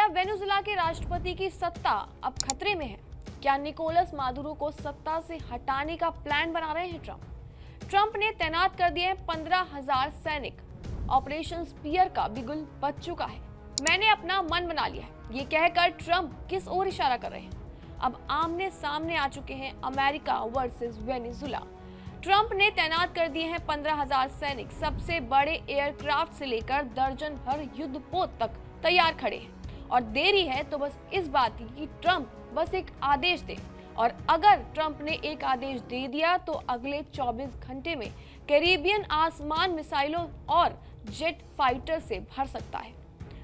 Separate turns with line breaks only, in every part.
Venezuela के राष्ट्रपति की सत्ता अब खतरे में है? क्या निकोलस मादुरो को सत्ता से हटाने का प्लान बना रहे हैं ट्रंप ने तैनात कर दिए 15,000 सैनिक। ऑपरेशन स्पीयर का बिगुल बज चुका है। मैंने अपना मन बना लिया है, ये कहकर ट्रंप किस ओर इशारा कर रहे हैं? अब आमने सामने आ चुके हैं अमेरिका वर्सेस वेनेजुएला। ट्रंप ने तैनात कर दिए हैं 15,000 सैनिक। सबसे बड़े एयरक्राफ्ट से लेकर दर्जन भर युद्धपोत तक तैयार खड़े हैं और देरी है तो बस इस बात की कि ट्रंप बस एक आदेश दे। और अगर ट्रंप ने एक आदेश दे दिया तो अगले 24 घंटे में कैरिबियन आसमान मिसाइलों और जेट फाइटर से भर सकता है।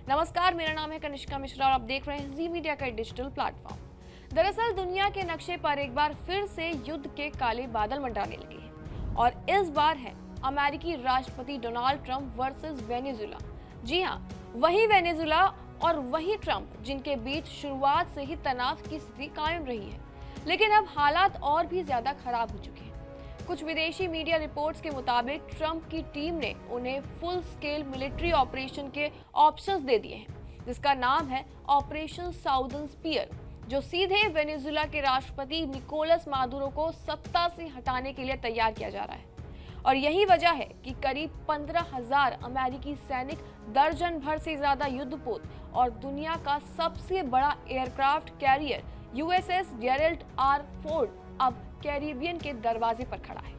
नमस्कार, मेरा नाम है कनिष्का मिश्रा और आप देख रहे हैं जी मीडिया का डिजिटल प्लेटफॉर्म। दरअसल दुनिया के नक्शे पर एक बार फिर से युद्ध के काले बादल मंडराने लगे हैं और इस बार है अमेरिकी राष्ट्रपति डोनाल्ड ट्रंप वर्सेस वेनेजुएला। जी हाँ, वही वेनेजुएला और वही ट्रंप जिनके बीच शुरुआत से ही तनाव की स्थिति कायम रही है। लेकिन अब हालात और भी ज्यादा खराब हो चुके हैं। कुछ विदेशी मीडिया रिपोर्ट्स के मुताबिक ट्रंप की टीम ने उन्हें फुल स्केल मिलिट्री ऑपरेशन के ऑप्शंस दे दिए हैं, जिसका नाम है ऑपरेशन साउदर्न स्पीयर, जो सीधे वेनेजुएला के राष्ट्रपति निकोलस मादुरो को सत्ता से हटाने के लिए तैयार किया जा रहा है। और यही वजह है कि करीब 15,000 अमेरिकी सैनिक, दर्जन भर से ज्यादा युद्धपोत और दुनिया का सबसे बड़ा aircraft carrier USS Gerald R Ford अब कैरिबियन के दरवाजे पर खड़ा है।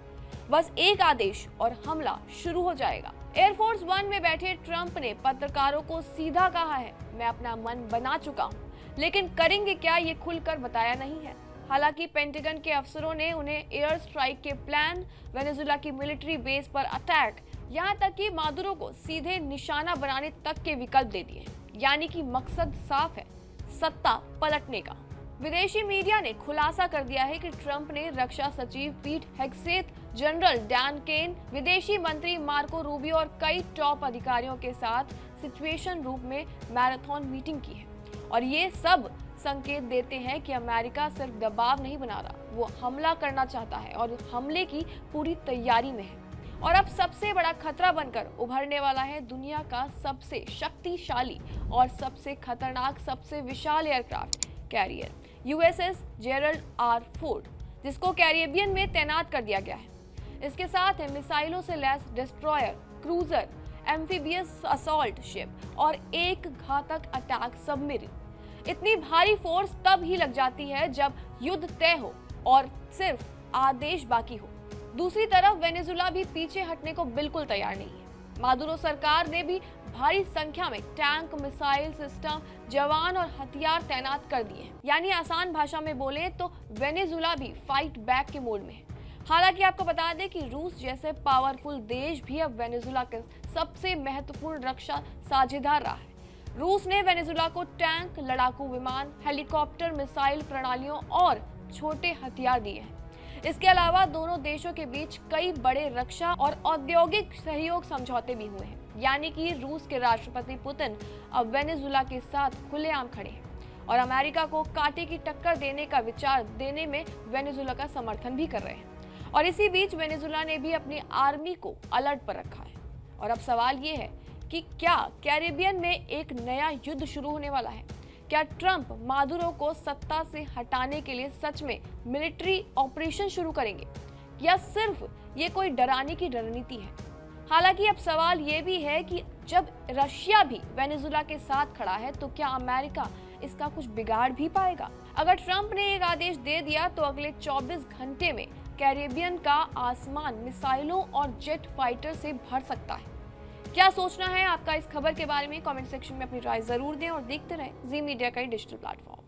बस एक आदेश और हमला शुरू हो जाएगा। एयरफोर्स वन में बैठे ट्रंप ने पत्रकारों को सीधा कहा है, मैं अपना मन बना चुका हूँ, लेकिन करेंगे क्या ये खुलकर बताया नहीं है। हालांकि पेंटागन के अफसरों ने उन्हें एयर स्ट्राइक के प्लान, वेनेजुएला की मिलिट्री बेस पर अटैक, यहाँ तक कि मादुरो को सीधे निशाना बनाने तक के विकल्प दे दिए हैं। यानी कि मकसद साफ है, सत्ता पलटने का। विदेशी मीडिया ने खुलासा कर दिया है कि ट्रंप ने रक्षा सचिव पीट हेग्सेथ, जनरल डैन केन, विदेशी मंत्री मार्को रूबियो और कई टॉप अधिकारियों के साथ सिचुएशन रूम में मैराथन मीटिंग की है। और ये सब संकेत देते हैं कि अमेरिका सिर्फ दबाव नहीं बना रहा, वो हमला करना चाहता है और हमले की पूरी तैयारी में है। और अब सबसे बड़ा खतरा बनकर उभरने वाला है दुनिया का सबसे शक्तिशाली और सबसे खतरनाक, सबसे विशाल aircraft carrier USS Gerald R Ford, जिसको कैरिबियन में तैनात कर दिया गया है। इसके साथ है मिसाइलों से लैस destroyer, cruiser, amphibious assault ship और एक घातक अटैक सबमरीन। इतनी भारी फोर्स तब ही लग जाती है जब युद्ध तय हो और सिर्फ आदेश बाकी हो। दूसरी तरफ वेनेजुएला भी पीछे हटने को बिल्कुल तैयार नहीं है। मादुरो सरकार ने भी भारी संख्या में टैंक, मिसाइल सिस्टम, जवान और हथियार तैनात कर दिए हैं। यानी आसान भाषा में बोले तो वेनेजुएला भी फाइट बैक के मोड में है। हालांकि आपको बता दें कि रूस जैसे पावरफुल देश भी अब वेनेजुएला के सबसे महत्वपूर्ण रक्षा साझेदार रहा है। रूस ने वेनेजुएला को टैंक, लड़ाकू विमान, हेलीकॉप्टर, मिसाइल प्रणालियों और छोटे हथियार दिए हैं। इसके अलावा दोनों देशों के बीच कई बड़े रक्षा और औद्योगिक सहयोग समझौते भी हुए हैं। यानी कि रूस के राष्ट्रपति पुतिन अब वेनेजुएला के साथ खुलेआम खड़े हैं और अमेरिका को कांटे की टक्कर देने का विचार देने में वेनेजुएला का समर्थन भी कर रहे हैं। और इसी बीच वेनेजुएला ने भी अपनी आर्मी को अलर्ट पर रखा है। और अब सवाल ये है कि क्या कैरिबियन में एक नया युद्ध शुरू होने वाला है? क्या ट्रंप मादुरो को सत्ता से हटाने के लिए सच में मिलिट्री ऑपरेशन शुरू करेंगे या सिर्फ ये कोई डराने की रणनीति है? हालांकि अब सवाल ये भी है कि जब रशिया भी वेनेजुएला के साथ खड़ा है तो क्या अमेरिका इसका कुछ बिगाड़ भी पाएगा? अगर ट्रंप ने एक आदेश दे दिया तो अगले 24 घंटे में कैरिबियन का आसमान मिसाइलों और जेट फाइटर से भर सकता है। क्या सोचना है आपका इस खबर के बारे में? कमेंट सेक्शन में अपनी राय जरूर दें और देखते रहें जी मीडिया का डिजिटल प्लेटफॉर्म।